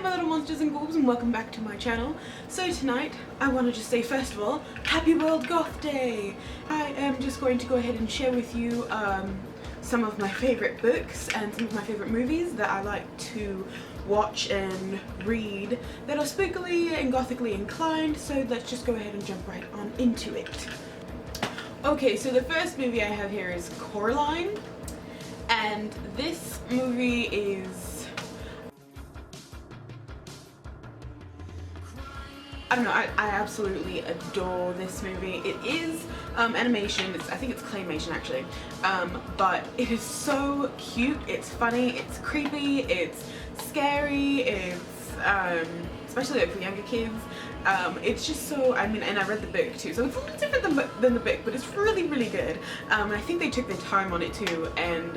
my little monsters and ghouls, and welcome back to my channel. So tonight, I want to just say first of all, Happy World Goth Day! I am just going to go ahead and share with you some of my favourite books and some of my favourite movies that I like to watch and read that are spookily and gothically inclined, so let's just go ahead and jump right on into it. Okay, so the first movie I have here is Coraline, and this movie is, I don't know, I absolutely adore this movie. It is animation, I think it's claymation actually, but it is so cute, it's funny, it's creepy, it's scary, it's, especially like for younger kids, it's just so, I mean, and I read the book too, so it's a little different than the book, but it's really, really good. I think they took their time on it too, and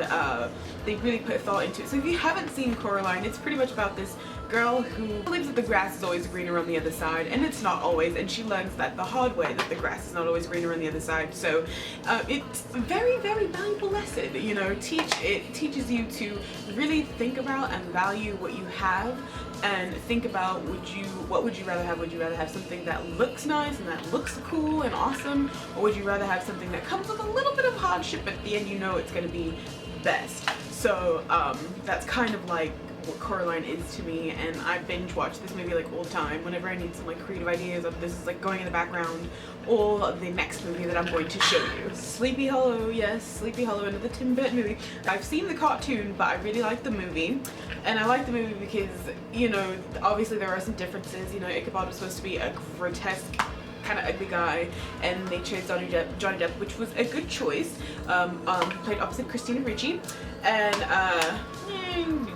they really put thought into it. So if you haven't seen Coraline, it's pretty much about this girl who believes that the grass is always greener on the other side, and it's not always, and she learns that the hard way, that the grass is not always greener on the other side. So it's a very, very valuable lesson, you know. It teaches you to really think about and value what you have, and think about what would you rather have? Would you rather have something that looks nice and that looks cool and awesome, or would you rather have something that comes with a little bit of hardship, but at the end you know it's going to be best? So that's kind of like what Coraline is to me, and I binge watch this movie like all the time whenever I need some like creative ideas of this is like going in the background, or the next movie that I'm going to show you. Sleepy Hollow, yes, Sleepy Hollow, another Tim Burton movie. I've seen the cartoon, but I really like the movie, and I like the movie because, you know, obviously there are some differences. You know, Ichabod was supposed to be a grotesque, kind of ugly guy, and they chose Johnny Depp, which was a good choice. He played opposite Christina Ricci, and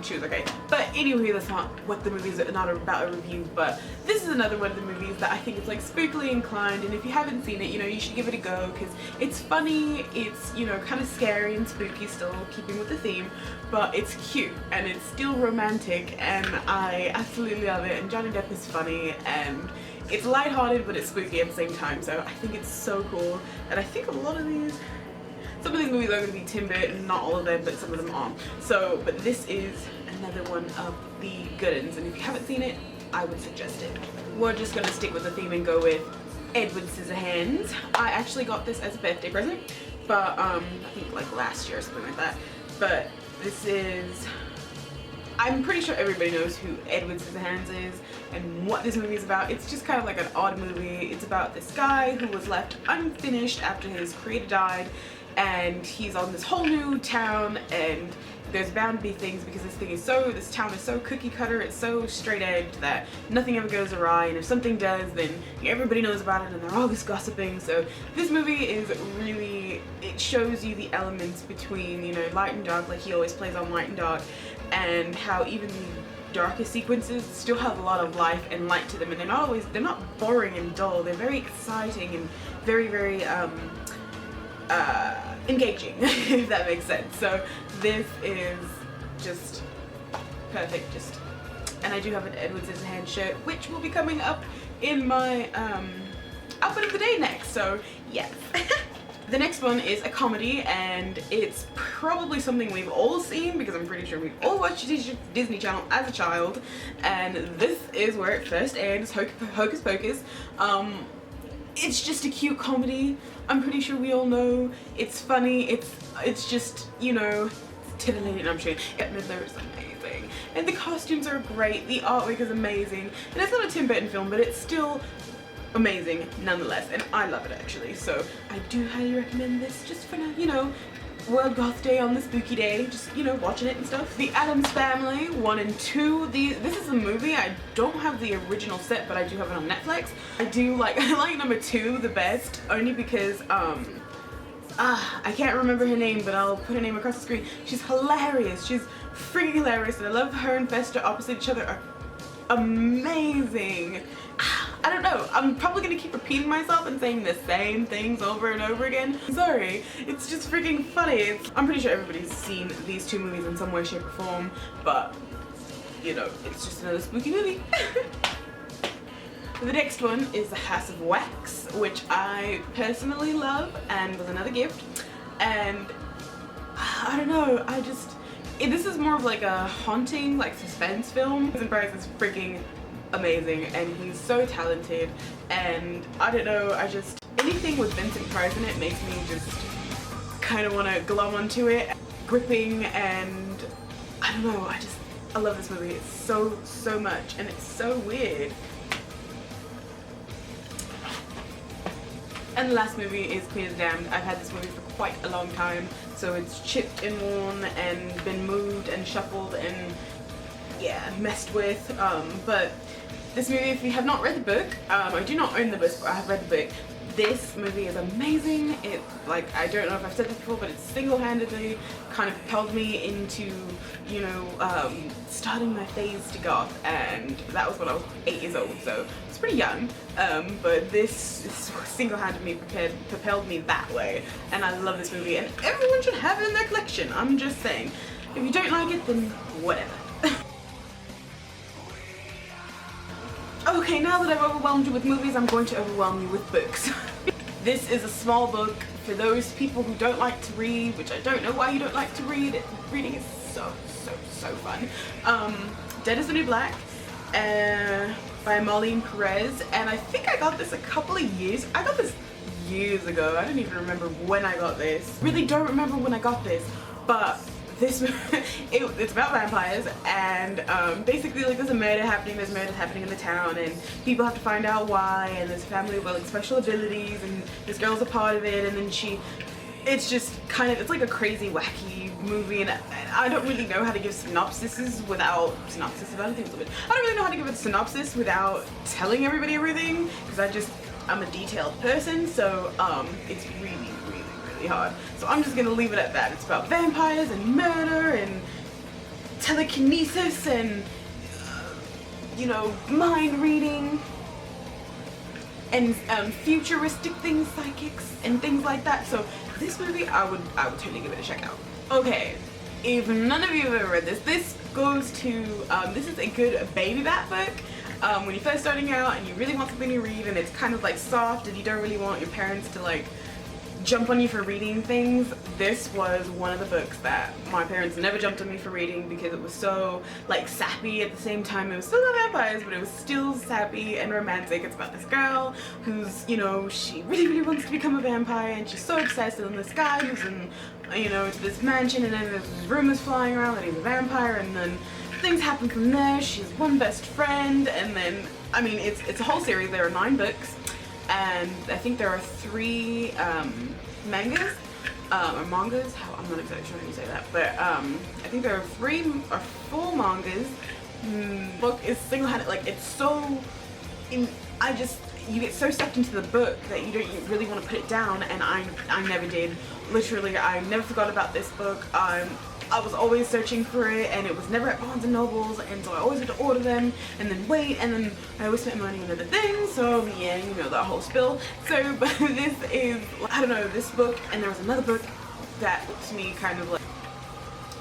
she was okay. But anyway, that's not what the movie's not about a review, but this is another one of the movies that I think is like spookily inclined, and if you haven't seen it, you know, you should give it a go, because it's funny, it's, you know, kind of scary and spooky, still keeping with the theme, but it's cute, and it's still romantic, and I absolutely love it, and Johnny Depp is funny, and it's lighthearted, but it's spooky at the same time, so I think it's so cool, and I think some of these movies are going to be Tim Burton, not all of them, but some of them are. So, but this is another one of the good ones, and if you haven't seen it, I would suggest it. We're just going to stick with the theme and go with Edward Scissorhands. I actually got this as a birthday present, but I think like last year or something like that. But this is, I'm pretty sure everybody knows who Edward Scissorhands is and what this movie is about. It's just kind of like an odd movie. It's about this guy who was left unfinished after his creator died, and he's on this whole new town, and there's bound to be things, because this town is so cookie cutter, it's so straight edge that nothing ever goes awry, and if something does, then everybody knows about it and they're always gossiping. So this movie is really, it shows you the elements between, you know, light and dark, like he always plays on light and dark, and how even the darker sequences still have a lot of life and light to them, and they're not boring and dull, they're very exciting and very, very engaging, if that makes sense. So this is just perfect, and I do have an Edward Scissorhands shirt, which will be coming up in my outfit of the day next, so yes. The next one is a comedy, and it's probably something we've all seen, because I'm pretty sure we've all watched Disney Channel as a child, and this is where it first aired. It's Hocus Pocus. It's just a cute comedy. I'm pretty sure we all know. It's funny. It's just, you know, titillating. I'm sure. Midler is amazing, and the costumes are great. The artwork is amazing, and it's not a Tim Burton film, but it's still amazing nonetheless, and I love it actually. So I do highly recommend this, just for now, you know, World Goth Day on the spooky day, just, you know, watching it and stuff. The Addams Family 1 and 2. This is a movie. I don't have the original set, but I do have it on Netflix. I like number 2 the best, only because I can't remember her name, but I'll put her name across the screen. She's hilarious. She's freaking hilarious, and I love her and Fester opposite each other are amazing. I don't know, I'm probably gonna keep repeating myself and saying the same things over and over again. Sorry, it's just freaking funny. I'm pretty sure everybody's seen these two movies in some way, shape, or form, but, you know, it's just another spooky movie. The next one is The House of Wax, which I personally love and was another gift, and I don't know, this is more of like a haunting, like suspense film. Vincent Price is freaking amazing and he's so talented, and I don't know, I just, anything with Vincent Price in it makes me just kind of want to glom onto it. Gripping, and I don't know, I love this movie. It's so much, and it's so weird. And the last movie is Queen of the Damned. I've had this movie for quite a long time, so it's chipped and worn and been moved and shuffled and yeah, messed with. But this movie, if you have not read the book, I do not own the book, but I have read the book. This movie is amazing. It, like, I don't know if I've said this before, but it single-handedly kind of propelled me into, you know, starting my phase to goth, and that was when I was 8 years old, so it's pretty young. But this single-handedly propelled me that way, and I love this movie, and everyone should have it in their collection. I'm just saying. If you don't like it, then whatever. Okay, now that I've overwhelmed you with movies, I'm going to overwhelm you with books. This is a small book for those people who don't like to read, which I don't know why you don't like to read. Reading is so fun. Dead is the New Black by Marlene Perez, and I think I got this a couple of years. I got this years ago. I don't even remember when I got this. Really don't remember when I got this, but this it's about vampires, and basically, like, there's a murder happening. There's murders happening in the town, and people have to find out why. And there's a family with like special abilities, and this girl's a part of it. And then it's just kind of, it's like a crazy, wacky movie, and I don't really know how to give synopsises without I don't really know how to give a synopsis without telling everybody everything, because I'm a detailed person, so it's really hard. So I'm just gonna leave it at that. It's about vampires and murder and telekinesis and you know, mind reading and futuristic things, psychics and things like that. So this movie, I would totally give it a check out. Okay, if none of you have ever read this, this goes to this is a good baby bat book. When you're first starting out and you really want something to read, and it's kind of like soft and you don't really want your parents to like jump on you for reading things. This was one of the books that my parents never jumped on me for reading, because it was so like sappy. At the same time, it was still about vampires, but it was still sappy and romantic. It's about this girl who's, you know, she really wants to become a vampire, and she's so obsessed, and this guy moves in, you know, to this mansion, and then there's rumors flying around that he's a vampire, and then things happen from there. She has one best friend, and then, I mean, it's a whole series. There are 9 books, and I think there are 3 mangas, or mangas, I'm not exactly sure how you say that, but I think there are 3 or 4 mangas. Book is single-handed, like, it's so, you get so sucked into the book that you don't really want to put it down, and I never did. Literally, I never forgot about this book. I was always searching for it, and it was never at Barnes & Nobles, and so I always had to order them, and then wait, and then I always spent money on other things, so yeah, you know, that whole spill. So, but this is, I don't know, this book, and there was another book that to me kind of like,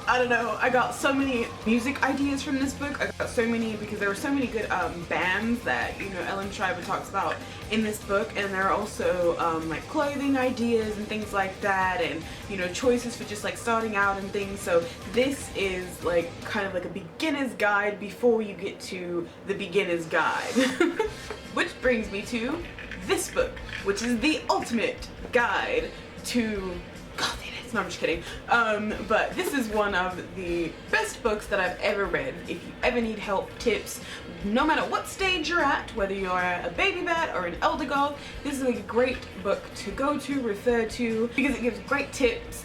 I don't know, I got so many music ideas from this book. I got so many, because there were so many good bands that, you know, Ellen Schreiber talks about in this book, and there are also like clothing ideas and things like that, and, you know, choices for just like starting out and things. So this is like kind of like a beginner's guide before you get to the beginner's guide. Which brings me to this book, which is the ultimate guide to Gothiness. No, I'm just kidding. But this is one of the best books that I've ever read. If you ever need help, tips, no matter what stage you're at, whether you're a baby bat or an elder goth, this is a great book to go to, refer to, because it gives great tips,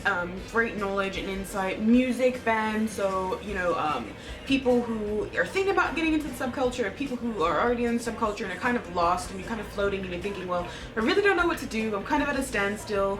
great knowledge and insight, music, bands, so, you know, people who are thinking about getting into the subculture, or people who are already in the subculture and are kind of lost, and you're kind of floating and you're thinking, well, I really don't know what to do, I'm kind of at a standstill,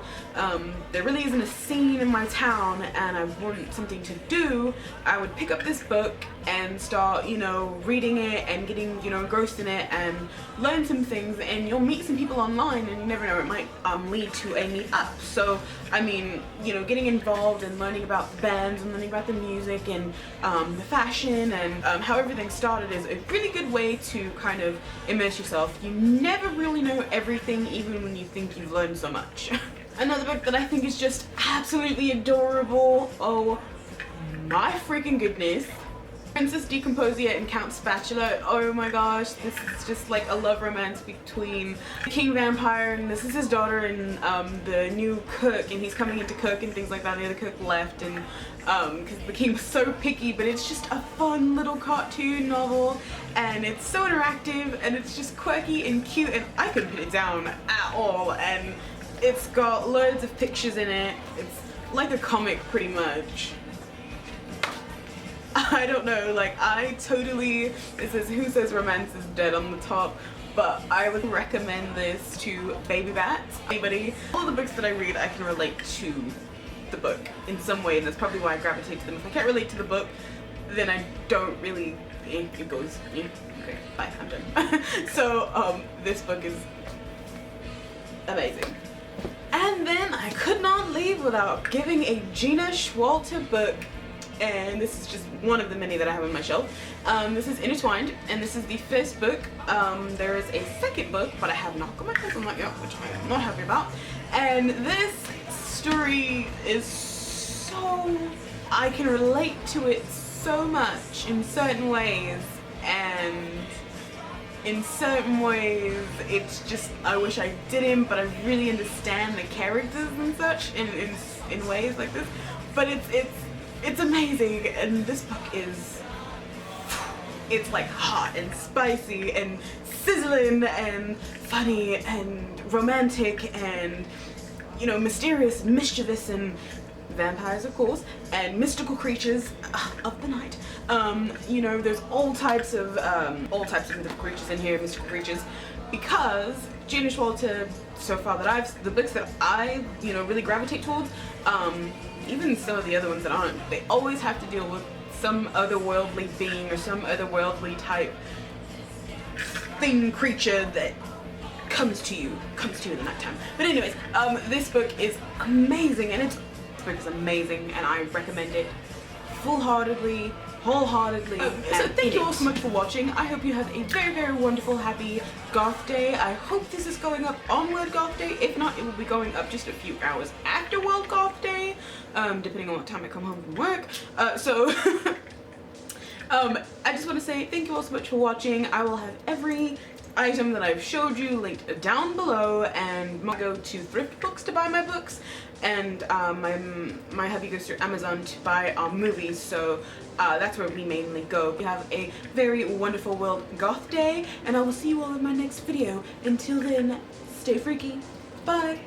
there really isn't a scene in my town and I want something to do. I would pick up this book and start, you know, reading it and getting, you know, engrossed in it and learn some things, and you'll meet some people online, and you never know, it might lead to a meet-up. So, I mean, you know, getting involved and learning about the bands and learning about the music and the fashion and how everything started is a really good way to kind of immerse yourself. You never really know everything, even when you think you've learned so much. Another book that I think is just absolutely adorable, oh my freaking goodness. Princess Decomposia and Count Spatula, oh my gosh, this is just like a love romance between the king vampire, and this is his daughter, and the new cook, and he's coming in to cook and things like that. The other cook left, and because the king was so picky, but it's just a fun little cartoon novel, and it's so interactive, and it's just quirky and cute, and I couldn't put it down at all. And it's got loads of pictures in it. It's like a comic pretty much. I don't know, like I totally, it says who says romance is dead on the top, but I would recommend this to baby bats, anybody. All the books that I read I can relate to the book in some way, and that's probably why I gravitate to them. If I can't relate to the book, then I don't really, it goes, okay, bye, I'm done. So this book is amazing. And then I could not leave without giving a Gina Schwalter book. And this is just one of the many that I have on my shelf. This is Intertwined, and this is the first book. There is a second book, but I have not got my hands on that yet, which I am not happy about. And this story is so, I can relate to it so much in certain ways, and in certain ways it's just, I wish I didn't, but I really understand the characters and such in ways like this. But it's amazing, and this book is, it's like hot and spicy and sizzling and funny and romantic and, you know, mysterious and mischievous, and vampires of course, and mystical creatures of the night. You know, there's all types of mythical creatures in here, mystical creatures, because Gina Schwalter, so far that the books that I, you know, really gravitate towards, even some of the other ones that aren't, they always have to deal with some otherworldly being or some otherworldly type thing, creature that comes to you in the nighttime. But anyways, this book is amazing, and this book is amazing, and I recommend it full-heartedly, wholeheartedly. So thank you all so much for watching. I hope you have a very, very wonderful, happy Goth Day. I hope this is going up on World Goth Day. If not, it will be going up just a few hours after World Goth Day, depending on what time I come home from work. I just want to say thank you all so much for watching. I will have every item that I've showed you linked down below, and go to thrift books to buy my books, and my hubby goes through Amazon to buy movies, so that's where we mainly go. We have a very wonderful World Goth Day, and I will see you all in my next video. Until then, stay freaky. Bye!